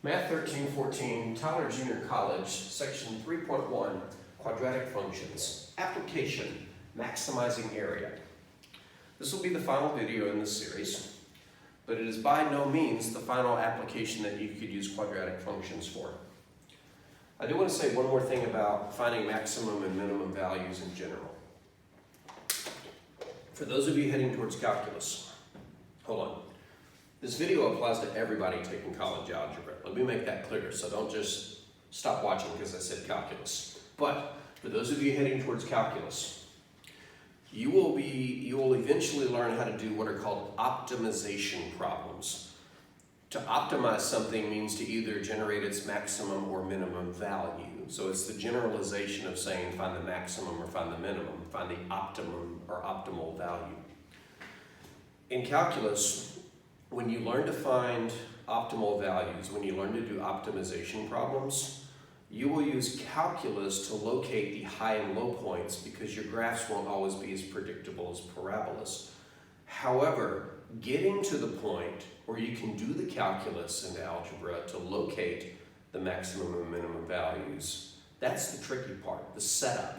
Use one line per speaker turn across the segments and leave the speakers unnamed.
Math 1314, Tyler Junior College, Section 3.1, Quadratic Functions. Application, maximizing area. This will be the final video in this series, but it is by no means the final application that you could use quadratic functions for. I do want to say one more thing about finding maximum and minimum values in general. For those of you heading towards calculus, hold on. This video applies to everybody taking college algebra. Let me make that clear, so don't just stop watching because I said calculus. But for those of you heading towards calculus, you will eventually learn how to do what are called optimization problems. To optimize something means to either generate its maximum or minimum value. So it's the generalization of saying find the maximum or find the minimum, find the optimum or optimal value. In calculus, when you learn to find optimal values, when you learn to do optimization problems, you will use calculus to locate the high and low points because your graphs won't always be as predictable as parabolas. However, getting to the point where you can do the calculus in algebra to locate the maximum and minimum values, that's the tricky part, the setup.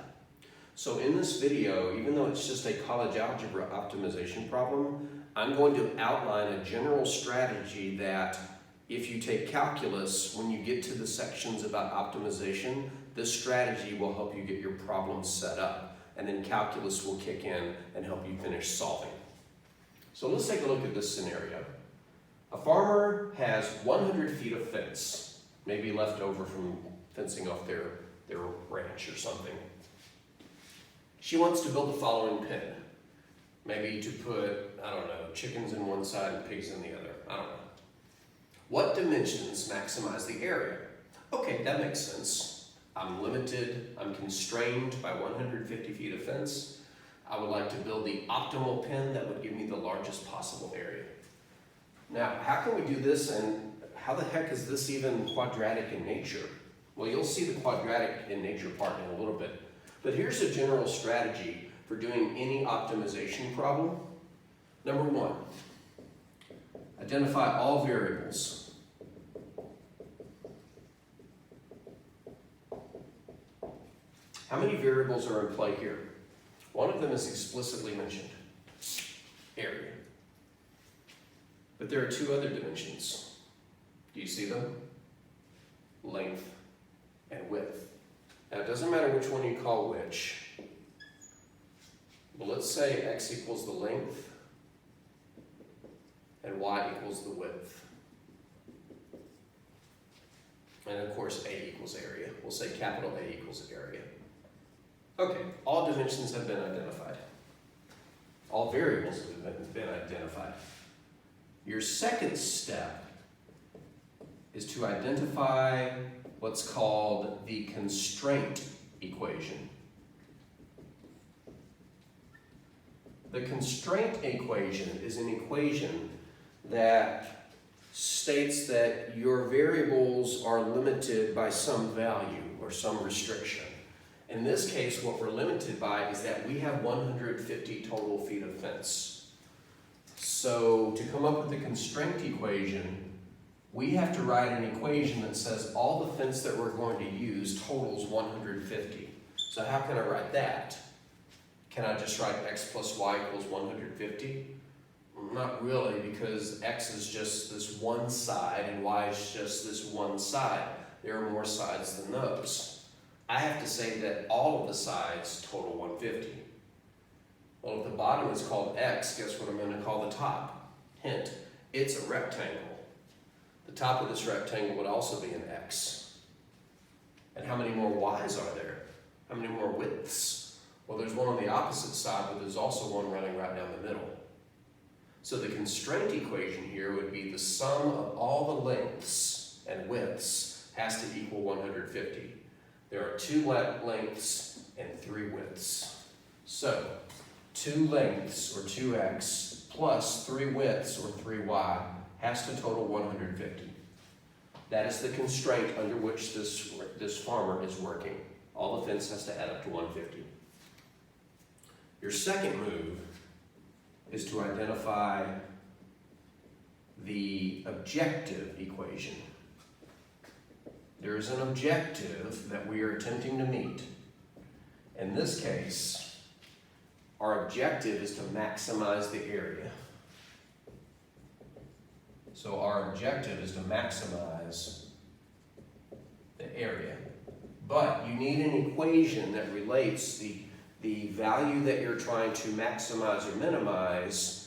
So in this video, even though it's just a college algebra optimization problem, I'm going to outline a general strategy that if you take calculus, when you get to the sections about optimization, this strategy will help you get your problem set up, and then calculus will kick in and help you finish solving. So let's take a look at this scenario. A farmer has 100 feet of fence, maybe left over from fencing off their ranch or something. She wants to build the following pen. Maybe to put, I don't know, chickens in one side and pigs in the other. I don't know. What dimensions maximize the area? Okay, that makes sense. I'm limited, I'm constrained by 150 feet of fence. I would like to build the optimal pen that would give me the largest possible area. Now, how can we do this, and how the heck is this even quadratic in nature? Well, you'll see the quadratic in nature part in a little bit. But here's a general strategy for doing any optimization problem. Number one, identify all variables. How many variables are in play here? One of them is explicitly mentioned, area. But there are two other dimensions. Do you see them? Length and width. Now it doesn't matter which one you call which. Well, let's say x equals the length and y equals the width. And of course, A equals area. We'll say capital A equals area. Okay, all dimensions have been identified. All variables have been identified. Your second step is to identify what's called the constraint equation. The constraint equation is an equation that states that your variables are limited by some value or some restriction. In this case, what we're limited by is that we have 150 total feet of fence. So to come up with the constraint equation, we have to write an equation that says all the fence that we're going to use totals 150. So how can I write that? Can I just write x plus y equals 150? Not really, because x is just this one side and y is just this one side. There are more sides than those. I have to say that all of the sides total 150. Well, if the bottom is called x, guess what I'm going to call the top? Hint, it's a rectangle. The top of this rectangle would also be an x. And how many more y's are there? How many more widths? Well, there's one on the opposite side, but there's also one running right down the middle. So the constraint equation here would be the sum of all the lengths and widths has to equal 150. There are 2 lengths and 3 widths. So 2 lengths, or 2x, plus 3 widths, or 3y, has to total 150. That is the constraint under which this farmer is working. All the fence has to add up to 150. Your second move is to identify the objective equation. there is an objective that we are attempting to meet. In this case, our objective is to maximize the area. So our objective is to maximize the area. But you need an equation that relates the value that you're trying to maximize or minimize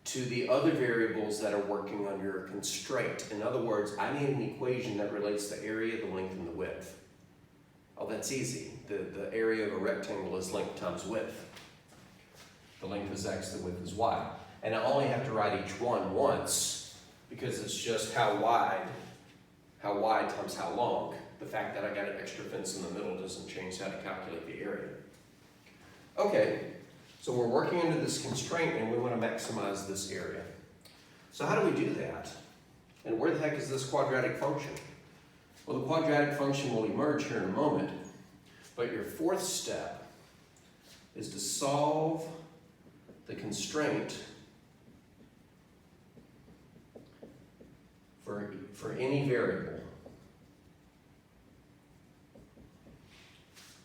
to the other variables that are working on your constraint. In other words, I need an equation that relates the area, the length, and the width. Oh, that's easy. The area of a rectangle is length times width. The length is x, the width is y. And I only have to write each one once because it's just how wide times how long. The fact that I got an extra fence in the middle doesn't change how to calculate the area. Okay, so we're working under this constraint and we want to maximize this area. So how do we do that? And where the heck is this quadratic function? Well, the quadratic function will emerge here in a moment, but your fourth step is to solve the constraint for any variable.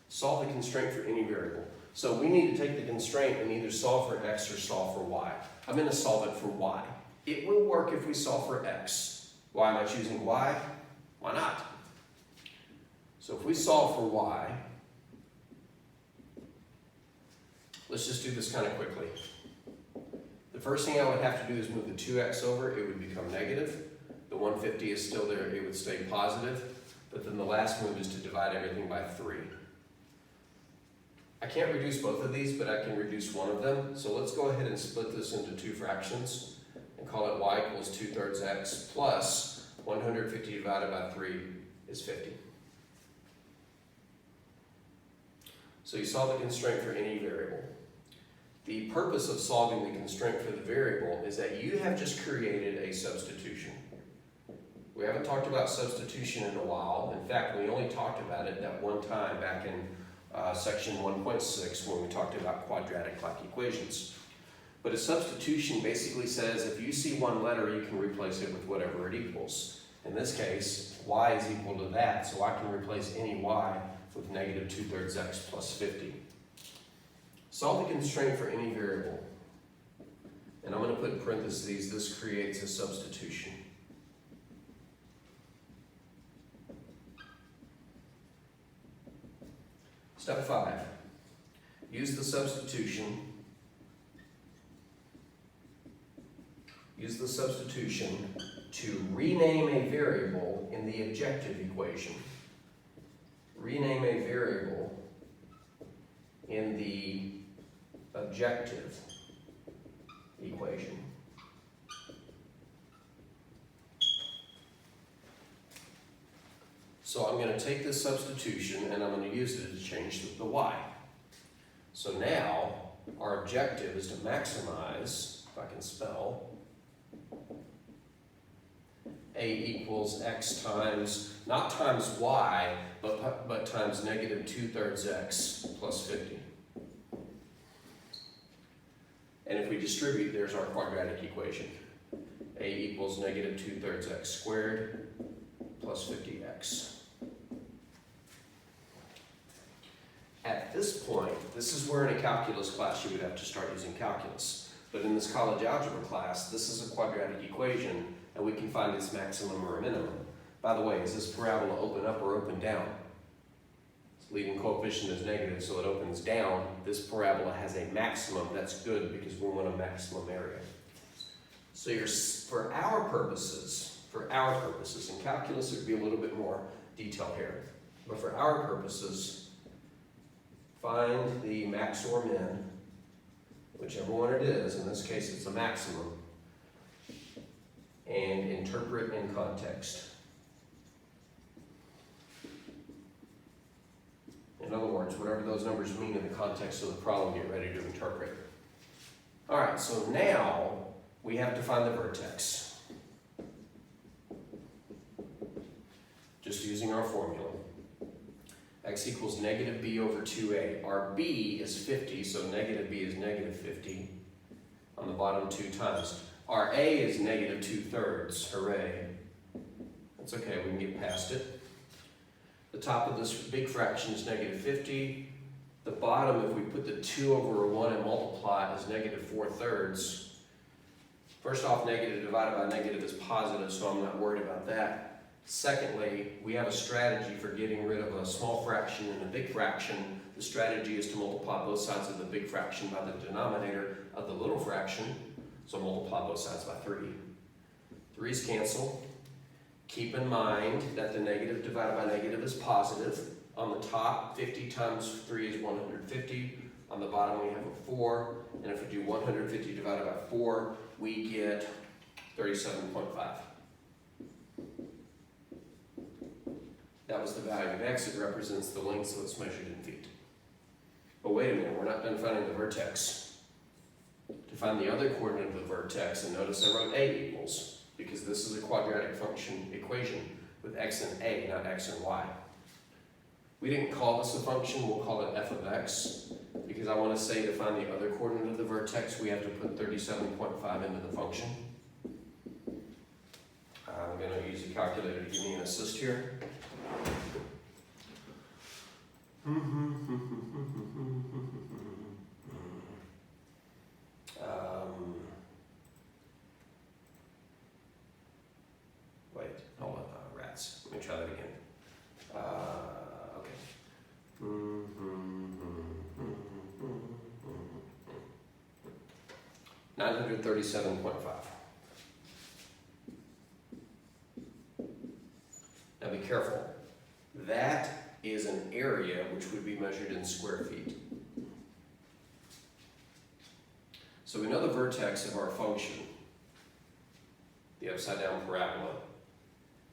Solve the constraint for any variable. So we need to take the constraint and either solve for x or solve for y. I'm going to solve it for y. It will work if we solve for x. Why am I choosing y? Why not? So if we solve for y, let's just do this kind of quickly. The first thing I would have to do is move the 2x over. It would become negative. The 150 is still there. It would stay positive. But then the last move is to divide everything by 3. I can't reduce both of these, but I can reduce one of them. So let's go ahead and split this into two fractions and call it y equals 2/3 x plus 150 divided by 3 is 50. So you solve the constraint for any variable. The purpose of solving the constraint for the variable is that you have just created a substitution. We haven't talked about substitution in a while. In fact, we only talked about it that one time back in section 1.6 when we talked about quadratic-like equations. But a substitution basically says if you see one letter, you can replace it with whatever it equals. In this case, y is equal to that, so I can replace any y with negative 2/3 x plus 50. Solve the constraint for any variable. And I'm going to put in parentheses, this creates a substitution. Step 5, use the substitution. Use the substitution to rename a variable in the objective equation. Rename a variable in the objective equation. So I'm going to take this substitution and I'm going to use it to change the y. So now our objective is to maximize, if I can spell, a equals x times, not times y, but times negative 2/3 x plus 50. And if we distribute, there's our quadratic equation. A equals negative 2/3 x squared plus 50x. At this point, this is where in a calculus class you would have to start using calculus. But in this college algebra class, this is a quadratic equation, and we can find its maximum or minimum. By the way, is this parabola open up or open down? Its leading coefficient is negative, so it opens down. This parabola has a maximum. That's good because we want a maximum area. So for our purposes, in calculus it would be a little bit more detailed here. But for our purposes, find the max or min, whichever one it is. In this case, it's a maximum. And interpret in context. In other words, whatever those numbers mean in the context of the problem, get ready to interpret. All right, so now we have to find the vertex. Just using our formula. X equals negative b over 2a. Our b is 50, so negative b is negative 50 on the bottom 2 times. Our a is negative 2/3. Hooray. That's okay, we can get past it. The top of this big fraction is negative 50. The bottom, if we put the 2 over a 1 and multiply, is negative 4/3. First off, negative divided by negative is positive, so I'm not worried about that. Secondly, we have a strategy for getting rid of a small fraction and a big fraction. The strategy is to multiply both sides of the big fraction by the denominator of the little fraction. So multiply both sides by 3. 3's cancel. Keep in mind that the negative divided by negative is positive. On the top, 50 times 3 is 150. On the bottom, we have a 4. And if we do 150 divided by 4, we get 37.5. That was the value of x. It represents the length, so it's measured in feet. But wait a minute, we're not done finding the vertex. To find the other coordinate of the vertex, and notice I wrote a equals, because this is a quadratic function equation with x and a, not x and y. We didn't call this a function, we'll call it f of x, because I want to say to find the other coordinate of the vertex, we have to put 37.5 into the function. I'm going to use a calculator to give me an assist here. Wait, hold on, rats. Let me try that again. Okay. 937.5. Now be careful. That is an area which would be measured in square feet. So we know the vertex of our function, the upside down parabola.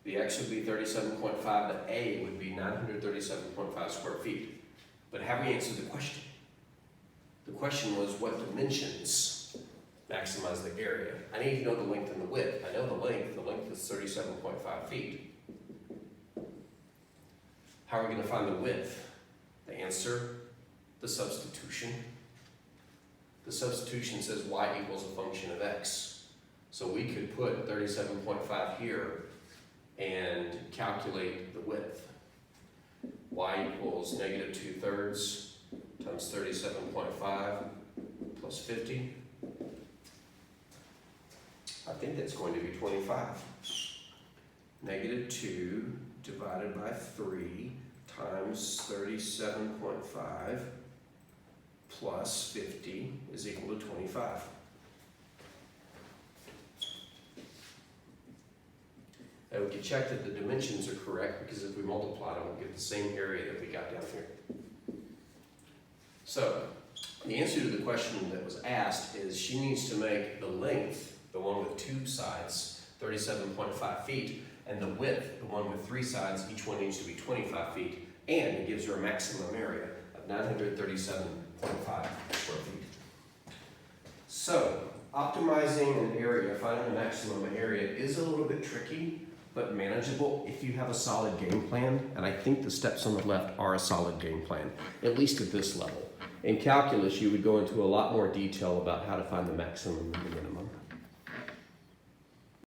The x would be 37.5, the a would be 937.5 square feet. But have we answered the question? The question was what dimensions maximize the area? I need to know the length and the width. I know the length is 37.5 feet. How are we going to find the width? The answer, the substitution. The substitution says y equals a function of x. So we could put 37.5 here and calculate the width. Y equals negative 2/3 times 37.5 plus 50. I think that's going to be 25. Negative 2 divided by 3 times 37.5 plus 50 is equal to 25. And we can check that the dimensions are correct, because if we multiply them, we'll get the same area that we got down here. So, the answer to the question that was asked is she needs to make the length, the one with 2 sides, 37.5 feet, and the width, the one with 3 sides, each one needs to be 25 feet, and it gives her a maximum area of 937.5 square feet. So, optimizing an area, finding the maximum area is a little bit tricky, but manageable if you have a solid game plan, and I think the steps on the left are a solid game plan, at least at this level. In calculus, you would go into a lot more detail about how to find the maximum and the minimum.